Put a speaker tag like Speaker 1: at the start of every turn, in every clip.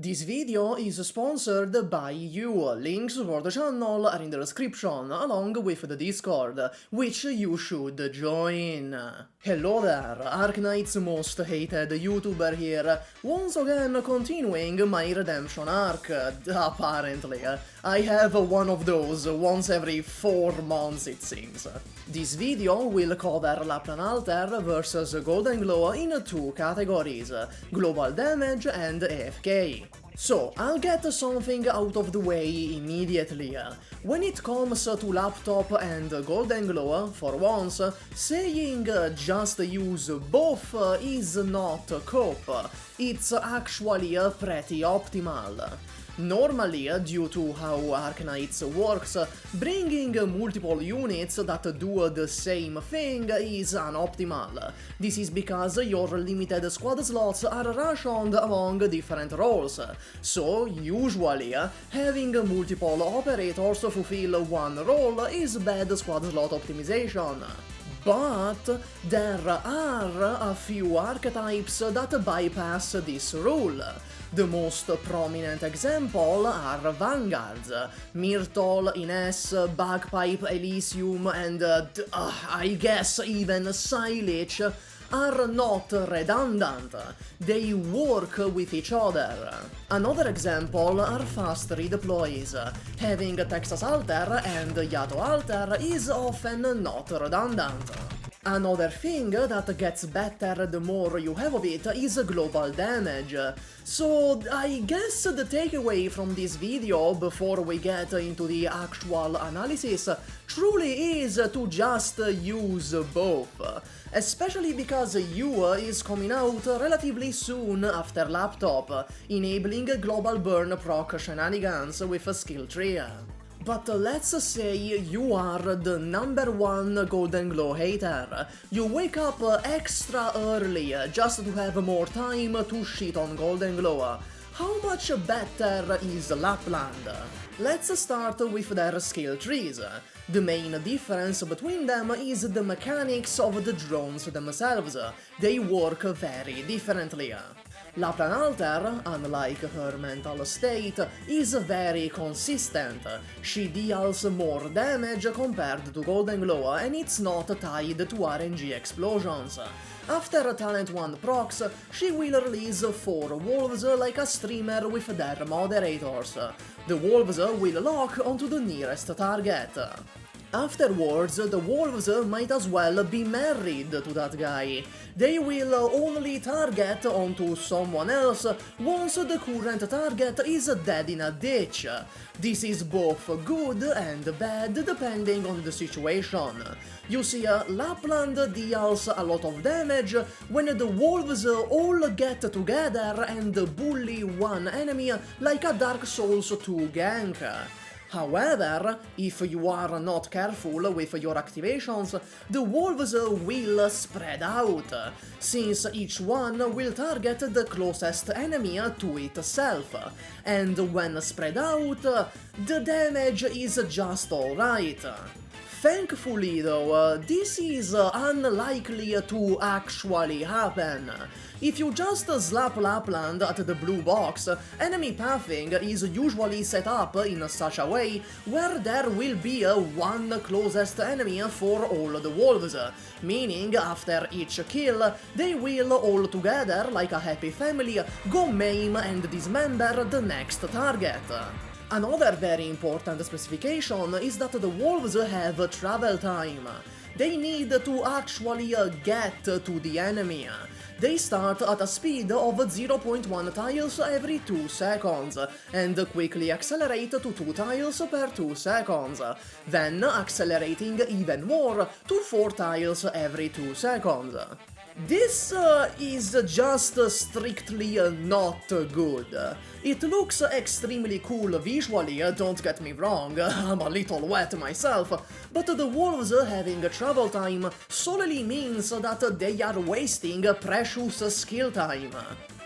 Speaker 1: This video is sponsored by you. Links for the channel are in the description, along with the Discord, which you should join. Hello there, Arknights' most hated YouTuber here, once again continuing my redemption arc, apparently. I have one of those once every 4 months it seems. This video will cover Lappland Alter vs Goldenglow in 2 categories, global damage and AFK. So, I'll get something out of the way immediately. When it comes to laptop and Goldenglow, for once, saying just use both is not cope, it's actually pretty optimal. Normally, due to how Arknights works, bringing multiple units that do the same thing is unoptimal. This is because your limited squad slots are rationed among different roles, so usually having multiple operators fulfill one role is bad squad slot optimization. But there are a few archetypes that bypass this rule. The most prominent example are Vanguards. Myrtle, Ines, Bagpipe, Elysium, and I guess even Silage are not redundant. They work with each other. Another example are fast redeploys. Having Texas Alter and Yato Alter is often not redundant. Another thing that gets better the more you have of it is global damage. So I guess the takeaway from this video before we get into the actual analysis truly is to just use both. Especially because U is coming out relatively soon after laptop, enabling global burn proc shenanigans with a skill tree. But let's say you are the #1 Goldenglow hater. You wake up extra early just to have more time to shit on Goldenglow. How much better is Lappland? Let's start with their skill trees. The main difference between them is the mechanics of the drones themselves. They work very differently. Lappland Alter, unlike her mental state, is very consistent. She deals more damage compared to Goldenglow, and it's not tied to RNG explosions. After Talent 1 procs, she will release 4 wolves like a streamer with their moderators. The wolves will lock onto the nearest target. Afterwards, the wolves might as well be married to that guy. They will only target onto someone else once the current target is dead in a ditch. This is both good and bad depending on the situation. You see, Lappland deals a lot of damage when the wolves all get together and bully one enemy like a Dark Souls 2 gank. However, if you are not careful with your activations, the wolves will spread out, since each one will target the closest enemy to itself, and when spread out, the damage is just alright. Thankfully though, this is unlikely to actually happen. If you just slap Lappland at the blue box, enemy pathing is usually set up in such a way where there will be one closest enemy for all the wolves, meaning after each kill, they will all together, like a happy family, go maim and dismember the next target. Another very important specification is that the wolves have travel time. They need to actually get to the enemy. They start at a speed of 0.1 tiles every 2 seconds, and quickly accelerate to 2 tiles per 2 seconds, then accelerating even more to 4 tiles every 2 seconds. This is just strictly not good. It looks extremely cool visually, don't get me wrong, I'm a little wet myself, but the wolves having travel time solely means that they are wasting precious skill time.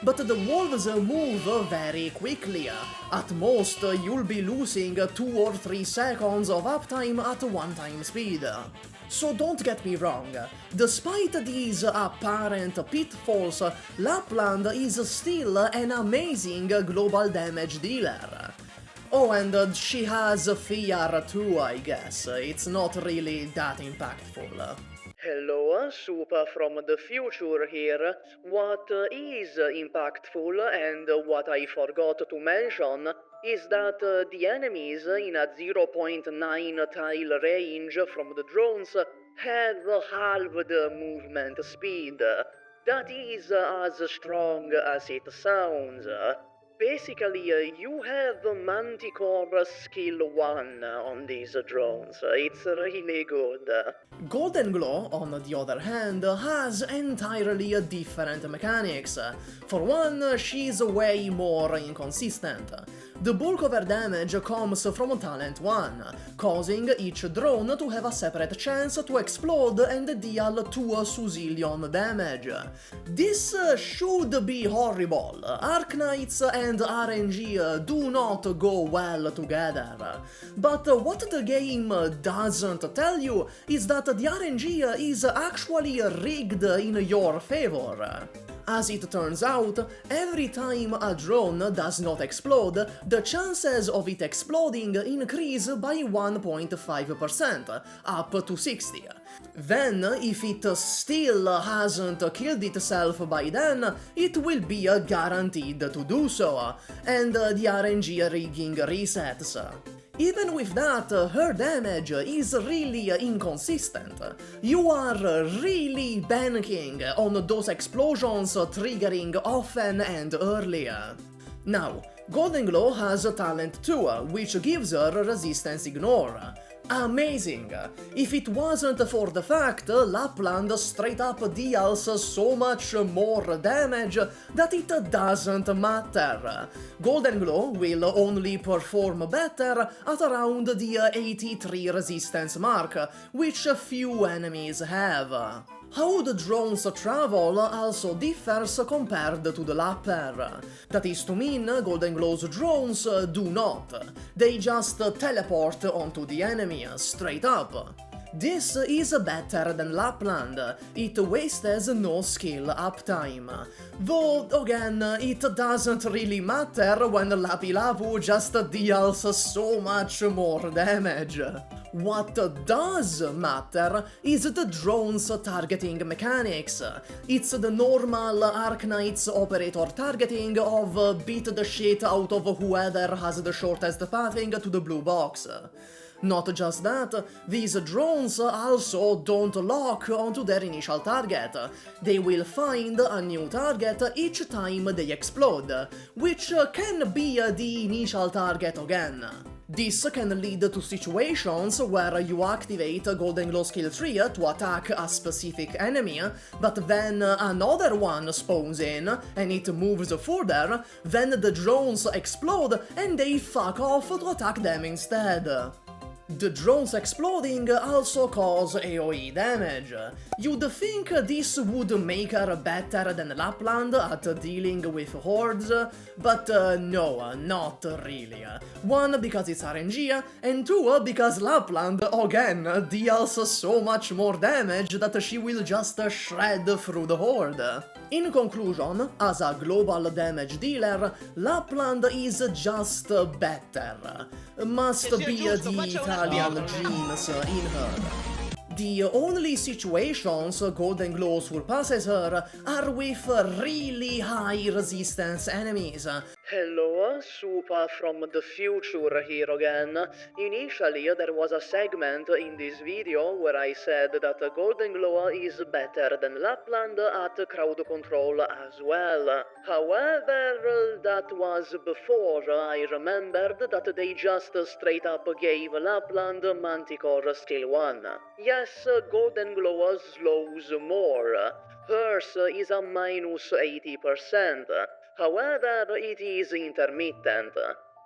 Speaker 1: but the wolves move very quickly. At most, you'll be losing 2 or 3 seconds of uptime at 1 time speed. So don't get me wrong, despite these apparent pitfalls, Lappland is still an amazing global damage dealer. Oh, and she has fear too, I guess. It's not really that impactful. Hello, SUPAH from the future here. What is impactful and what I forgot to mention is that the enemies in a 0.9 tile range from the drones have halved movement speed. That is as strong as it sounds. Basically, you have Manticore Skill 1 on these drones. It's really good. Goldenglow, on the other hand, has entirely different mechanics. For one, she's way more inconsistent. The bulk of her damage comes from Talent 1, causing each drone to have a separate chance to explode and deal 2 suzillion damage. This should be horrible. Arknights and RNG do not go well together. But what the game doesn't tell you is that the RNG is actually rigged in your favor. As it turns out, every time a drone does not explode, the chances of it exploding increase by 1.5%, up to 60. Then, if it still hasn't killed itself by then, it will be guaranteed to do so, and the RNG rigging resets. Even with that, her damage is really inconsistent. You are really banking on those explosions triggering often and early. Now, Goldenglow has Talent 2, which gives her Resistance Ignore. Amazing! If it wasn't for the fact Lappland straight up deals so much more damage that it doesn't matter. Goldenglow will only perform better at around the 83 resistance mark, which few enemies have. How the drones travel also differs compared to the lapper. That is to mean Goldenglow's drones do not. They just teleport onto the enemy, straight up. This is better than Lappland, it wastes no skill uptime. Though, again, it doesn't really matter when Lapu just deals so much more damage. What does matter is the drone's targeting mechanics. It's the normal Arknights operator targeting of beat the shit out of whoever has the shortest pathing to the blue box. Not just that, these drones also don't lock onto their initial target. They will find a new target each time they explode, which can be the initial target again. This can lead to situations where you activate Goldenglow Skill 3 to attack a specific enemy, but then another one spawns in and it moves further, then the drones explode and they fuck off to attack them instead. The drones exploding also cause AoE damage. You'd think this would make her better than Lappland at dealing with hordes, but no, not really. One, because it's RNG, and two, because Lappland, again, deals so much more damage that she will just shred through the horde. In conclusion, as a global damage dealer, Lappland is just better. Must be the Italian genes in her. The only situations Goldenglow surpasses her are with really high resistance enemies. Hello, SUPAH from the future here again. Initially, there was a segment in this video where I said that Goldenglow is better than Lappland at crowd control as well. However, that was before I remembered that they just straight up gave Lappland Manticore Skill 1. Yes, Goldenglow slows more. Hers is a minus 80%. However, it is intermittent.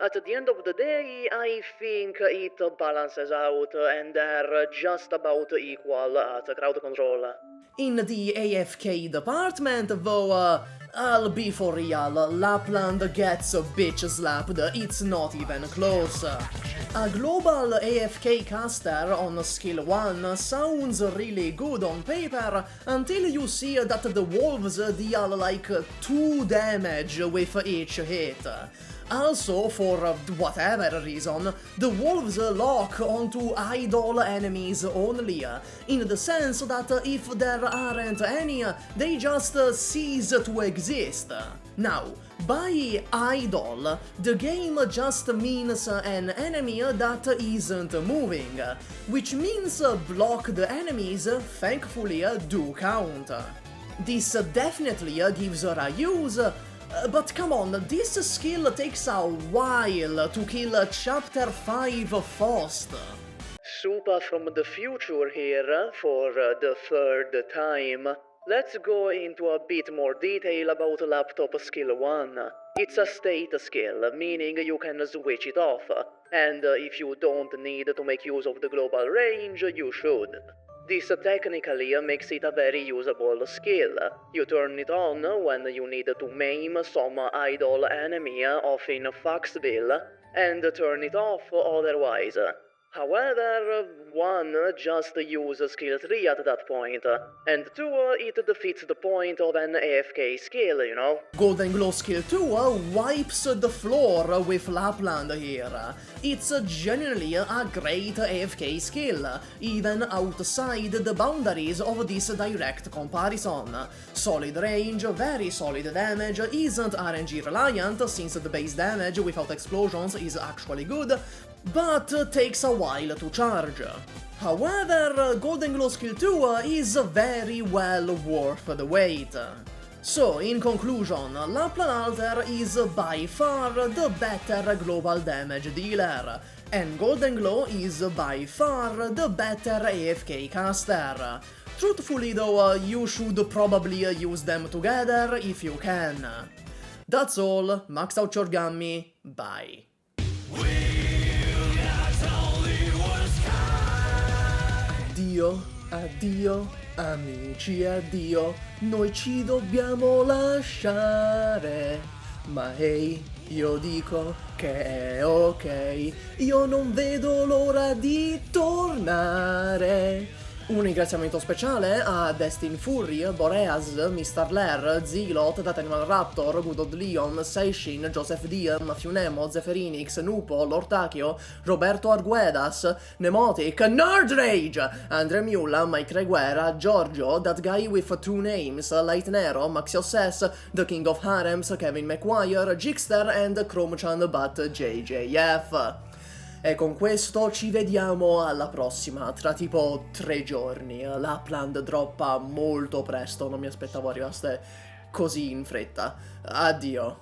Speaker 1: At the end of the day, I think it balances out and they're just about equal at crowd control. In the AFK department, though, I'll be for real, Lappland gets a bitch slapped, it's not even close. A global AFK caster on skill 1 sounds really good on paper until you see that the wolves deal like 2 damage with each hit. Also, for whatever reason, the wolves lock onto idle enemies only, in the sense that if there aren't any, they just cease to exist. Now, by idle, the game just means an enemy that isn't moving, which means blocked enemies, thankfully, do count. This definitely gives her a use, but come on, this skill takes a while to kill Chapter 5 fast. SUPAH from the future here for the 3rd time. Let's go into a bit more detail about laptop skill 1. It's a state skill, meaning you can switch it off, and if you don't need to make use of the global range, you should. This technically makes it a very usable skill. You turn it on when you need to maim some idle enemy off in Foxville, and turn it off otherwise. However, 1, just use skill 3 at that point, and 2, it defeats the point of an AFK skill, you know? Goldenglow Skill 2 wipes the floor with Lappland here. It's genuinely a great AFK skill, even outside the boundaries of this direct comparison. Solid range, very solid damage, isn't RNG reliant since the base damage without explosions is actually good, but takes a while to charge. However, Goldenglow Skill 2 is very well worth the wait. So, in conclusion, Lappland Alter is by far the better global damage dealer, and Goldenglow is by far the better AFK caster. Truthfully though, you should probably use them together if you can. That's all, max out your Gummy, bye. Addio, addio, amici, addio, noi ci dobbiamo lasciare, ma ehi, io dico che è ok, io non vedo l'ora di tornare. Un ringraziamento speciale a Destin Fury, Boreas, Mr. Lair, Zilot, Datanimal Raptor, Good Old Leon, Seishin, Joseph D, Matthew Nemo, Zephyrinix, Nupo, Lortachio, Roberto Arguedas, Nemotic, Nerd Rage, Andre Mula, Mike Reguera, Giorgio, That Guy with 2 Names, Light Nero, Maxi Ossess, The King of Harems, Kevin McGuire, Jixter and Chromechan but JJF. E con questo ci vediamo alla prossima, tra tipo 3 giorni. Lappland droppa molto presto, non mi aspettavo arrivasse così in fretta. Addio.